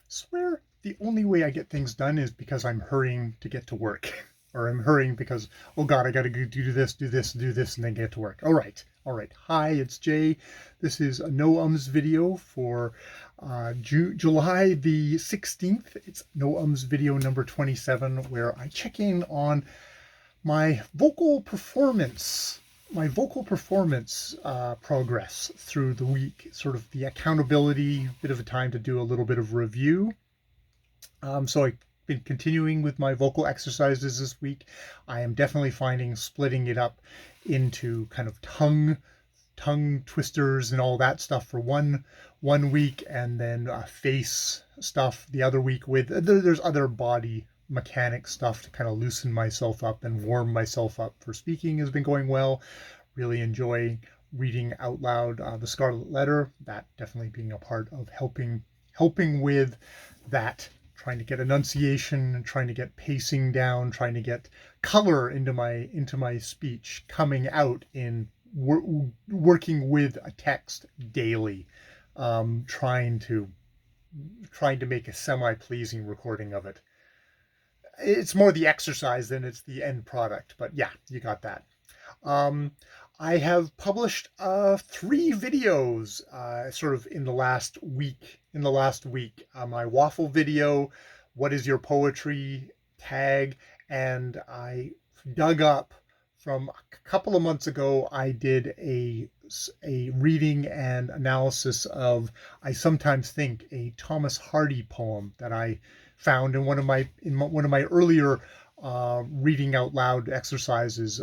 Swear the only way I get things done is because I'm hurrying to get to work. Or I'm hurrying because, oh God, I gotta go do this, do this, do this, and then get to work. All right, all right. Hi, it's Jay. This is a no ums video for July the 16th. It's no ums video number 27, where I check in on my vocal performance progress through the week, sort of the accountability, bit of a time to do a little bit of review. So I've been continuing with my vocal exercises this week. I am definitely finding splitting it up into kind of tongue twisters and all that stuff for one week, and then face stuff the other week. With there's other body mechanic stuff to kind of loosen myself up and warm myself up for speaking has been going well. Really enjoy reading out loud the Scarlet Letter. That definitely being a part of helping with that, trying to get enunciation, trying to get pacing down, trying to get color into my speech, coming out in working with a text daily, trying to make a semi-pleasing recording of it. It's more the exercise than it's the end product, but yeah, you got that. I have published 3 videos sort of in the last week. My waffle video, what is your poetry tag, and I dug up from a couple of months ago. I did a reading and analysis of, I sometimes think, a Thomas Hardy poem that I found in one of my earlier reading out loud exercises,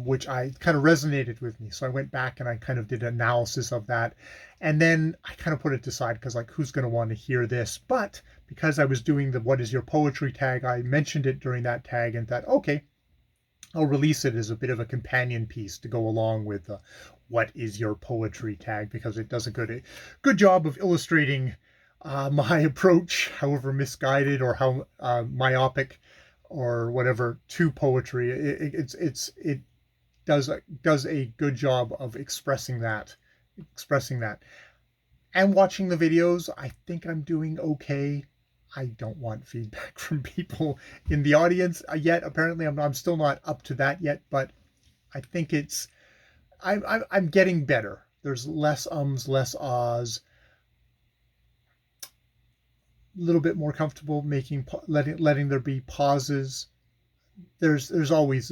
which I kind of resonated with me. So I went back and I kind of did an analysis of that. And then I kind of put it aside because, like, who's going to want to hear this? But because I was doing the what is your poetry tag, I mentioned it during that tag and thought, okay, I'll release it as a bit of a companion piece to go along with the what is your poetry tag, because it does a good job of illustrating my approach, however misguided or how myopic or whatever, to poetry. It does a good job of expressing that. And watching the videos, I think I'm doing okay. I don't want feedback from people in the audience yet. Apparently, I'm still not up to that yet, but I think I'm getting better. There's less ums, less ahs, a little bit more comfortable letting there be pauses. There's always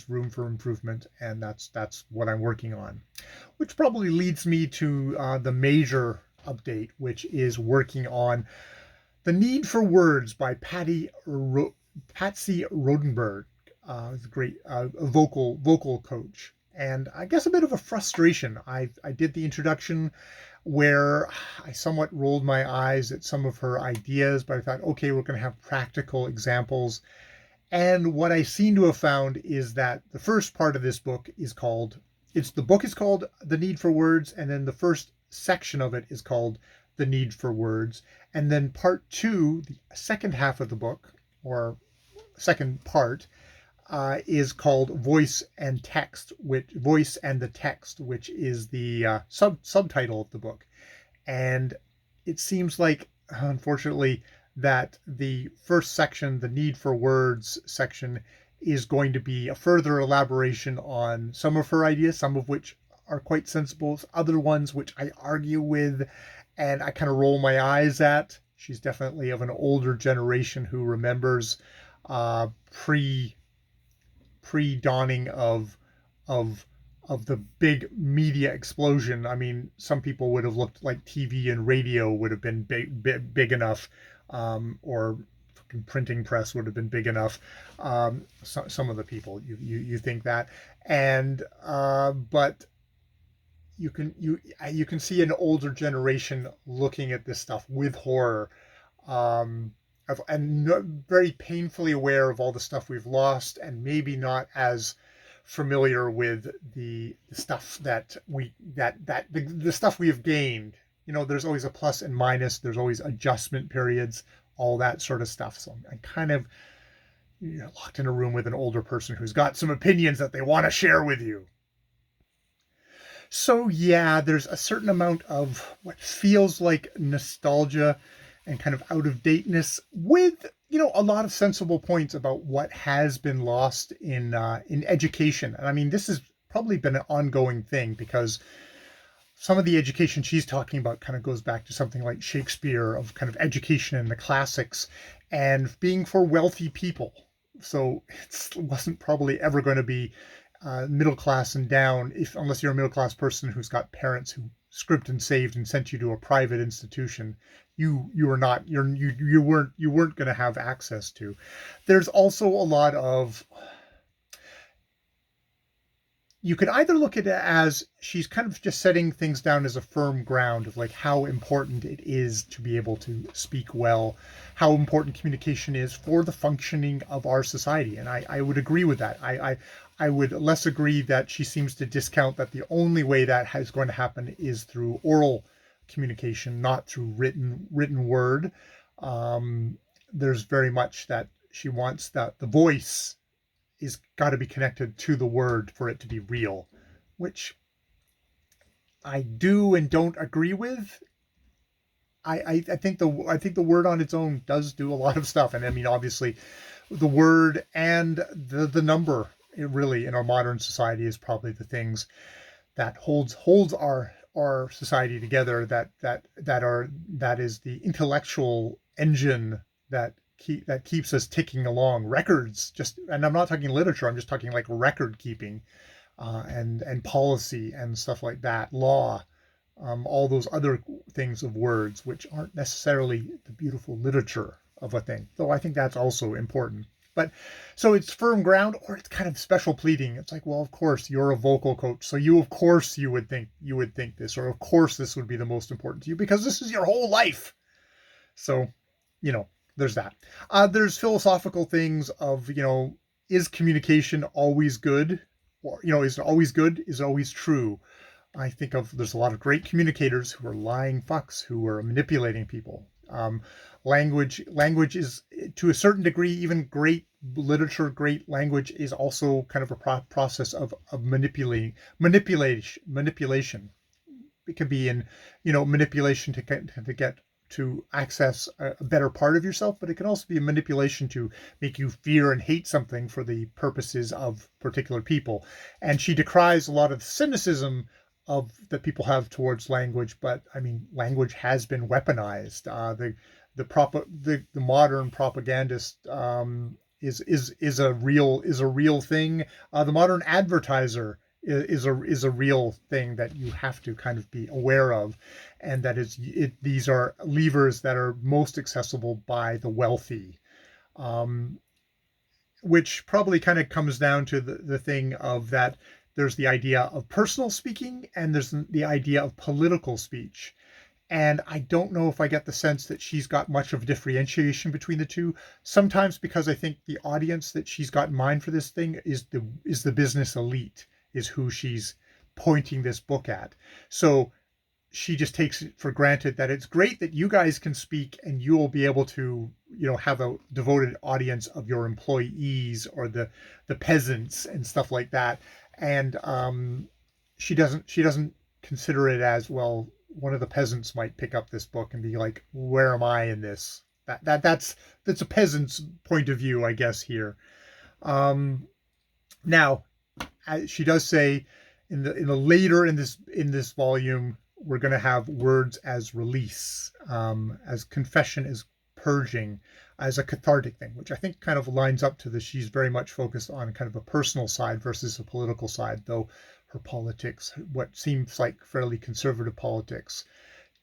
room for improvement, and that's what I'm working on, which probably leads me to the major update, which is working on The Need for Words by Patsy Rodenberg, great vocal coach. And I guess a bit of a frustration. I did the introduction where I somewhat rolled my eyes at some of her ideas, but I thought, okay, we're going to have practical examples. And what I seem to have found is that the first part of this book is called, the book is called The Need for Words, and then the first section of it is called The Need for Words. And then part 2, the second half of the book, or second part, is called Voice and the Text, which is the subtitle of the book. And it seems like, unfortunately, that the first section, the Need for Words section, is going to be a further elaboration on some of her ideas, some of which are quite sensible, other ones which I argue with and I kind of roll my eyes at. She's definitely of an older generation who remembers pre dawning of the big media explosion. I mean, some people would have looked like TV and radio would have been big enough, or printing press would have been big enough. Some of the people you think that, and but you can see an older generation looking at this stuff with horror, and very painfully aware of all the stuff we've lost, and maybe not as familiar with the stuff that the stuff we have gained. You know, there's always a plus and minus. There's always adjustment periods, all that sort of stuff. So I'm kind of, locked in a room with an older person who's got some opinions that they want to share with you. So yeah, there's a certain amount of what feels like nostalgia and kind of out of dateness, with a lot of sensible points about what has been lost in education. And I mean, this has probably been an ongoing thing, because some of the education she's talking about kind of goes back to something like Shakespeare, of kind of education in the classics and being for wealthy people. So it wasn't probably ever going to be middle class and down, unless you're a middle class person who's got parents who script and saved and sent you to a private institution. You weren't going to have access to. There's also a lot of, you could either look at it as she's kind of just setting things down as a firm ground of like how important it is to be able to speak well, how important communication is for the functioning of our society. And I would agree with that. I would less agree that she seems to discount that the only way that is going to happen is through oral communication, not through written word. There's very much that she wants that the voice is got to be connected to the word for it to be real, which I do and don't agree with. I think the word on its own does do a lot of stuff, and I mean, obviously, the word and the number, it really, in our modern society, is probably the things that holds our society together. That is the intellectual engine that keeps us ticking along. Records, and I'm not talking literature, I'm just talking like record keeping, and policy and stuff like that, law, all those other things of words, which aren't necessarily the beautiful literature of a thing, though I think that's also important. But so it's firm ground, or it's kind of special pleading. It's like, well, of course you're a vocal coach, so you would think this, or of course this would be the most important to you because this is your whole life. So, there's that. There's philosophical things of, is communication always good? Or, is it always good? Is it always true? I think there's a lot of great communicators who are lying fucks, who are manipulating people. Language is, to a certain degree, even great literature, great language is also kind of a process of manipulation. It could be in, manipulation to get to access a better part of yourself, but it can also be a manipulation to make you fear and hate something for the purposes of particular people. And she decries a lot of cynicism that people have towards language, but I mean, language has been weaponized. The modern propagandist is a real thing. The modern advertiser is a real thing that you have to kind of be aware of, and that these are levers that are most accessible by the wealthy, which probably kind of comes down to the thing of that there's the idea of personal speaking and there's the idea of political speech. And I don't know if I get the sense that she's got much of a differentiation between the two. Sometimes because I think the audience that she's got in mind for this thing is the business elite, is who she's pointing this book at. So she just takes it for granted that it's great that you guys can speak and you will be able to, have a devoted audience of your employees or the peasants and stuff like that. And she doesn't consider it as, well, one of the peasants might pick up this book and be like, where am I in this? That's a peasant's point of view, I guess, here. Now, she does say in the later in this volume, we're going to have words as release, as confession, as purging, as a cathartic thing, which I think kind of lines up to this. She's very much focused on kind of a personal side versus a political side, though her politics, what seems like fairly conservative politics,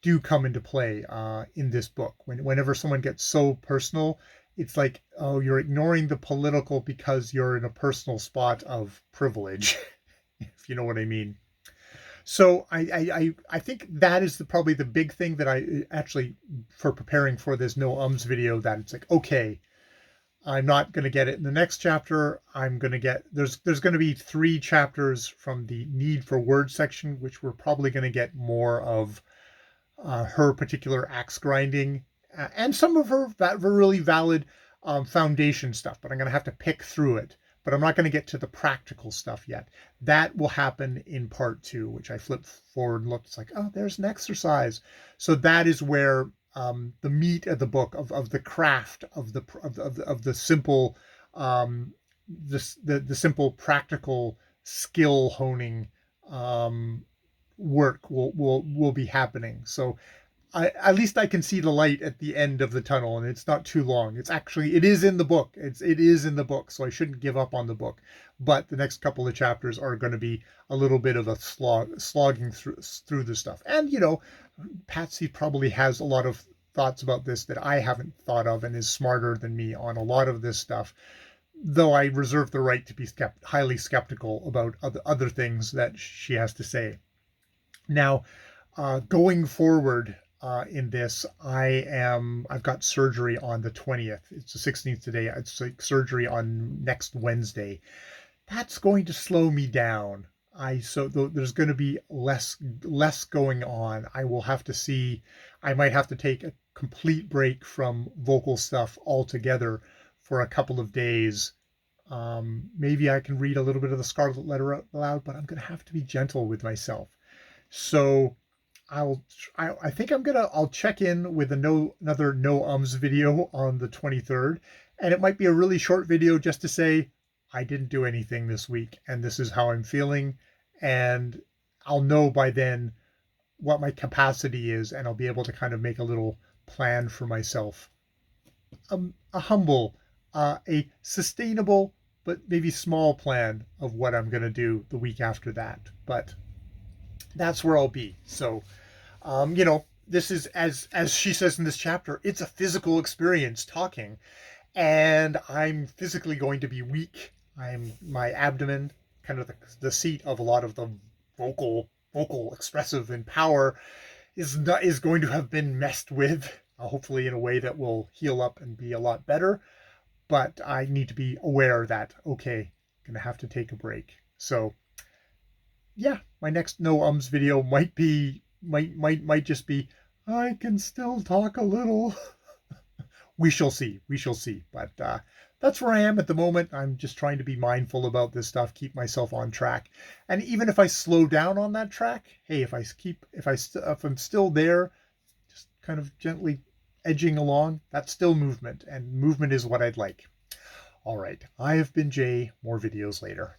do come into play in this book. Whenever someone gets so personal, it's like, oh, you're ignoring the political because you're in a personal spot of privilege, if you know what I mean. So I think that is probably the big thing that I actually, for preparing for this no ums video, that it's like, okay, I'm not going to get it in the next chapter. I'm going to get, there's going to be 3 chapters from the need for words section, which we're probably going to get more of her particular axe grinding and some of her really valid foundation stuff, but I'm going to have to pick through it. But I'm not going to get to the practical stuff yet. That will happen in part 2, which I flipped forward and looked. It's like, oh, there's an exercise. So that is where the meat of the book, of the craft of the simple, the simple practical skill honing work will be happening. So at least I can see the light at the end of the tunnel, and it's not too long. It is in the book. It is in the book, so I shouldn't give up on the book. But the next couple of chapters are going to be a little bit of a slogging through the stuff. And Patsy probably has a lot of thoughts about this that I haven't thought of, and is smarter than me on a lot of this stuff. Though I reserve the right to be highly skeptical about other things that she has to say. Now, going forward in this, I've got surgery on the 20th. It's the 16th today. It's like surgery on next Wednesday. That's going to slow me down. There's going to be less going on. I will have to see. I might have to take a complete break from vocal stuff altogether for a couple of days. Maybe I can read a little bit of the Scarlet Letter out loud, but I'm going to have to be gentle with myself. So I think I'll check in with another no ums video on the 23rd, and it might be a really short video just to say I didn't do anything this week and this is how I'm feeling, and I'll know by then what my capacity is, and I'll be able to kind of make a little plan for myself. A humble, a sustainable, but maybe small plan of what I'm going to do the week after that. But that's where I'll be. So, this is, as she says in this chapter, it's a physical experience talking, and I'm physically going to be weak. My abdomen, kind of the seat of a lot of the vocal expressive and power, is going to have been messed with, hopefully in a way that will heal up and be a lot better. But I need to be aware that, okay, I'm gonna have to take a break. So yeah, my next no ums video might just be, I can still talk a little. We shall see. But that's where I am at the moment. I'm just trying to be mindful about this stuff, keep myself on track. And even if I slow down on that track, hey, if I'm still there, just kind of gently edging along, that's still movement, and movement is what I'd like. All right, I have been Jay. More videos later.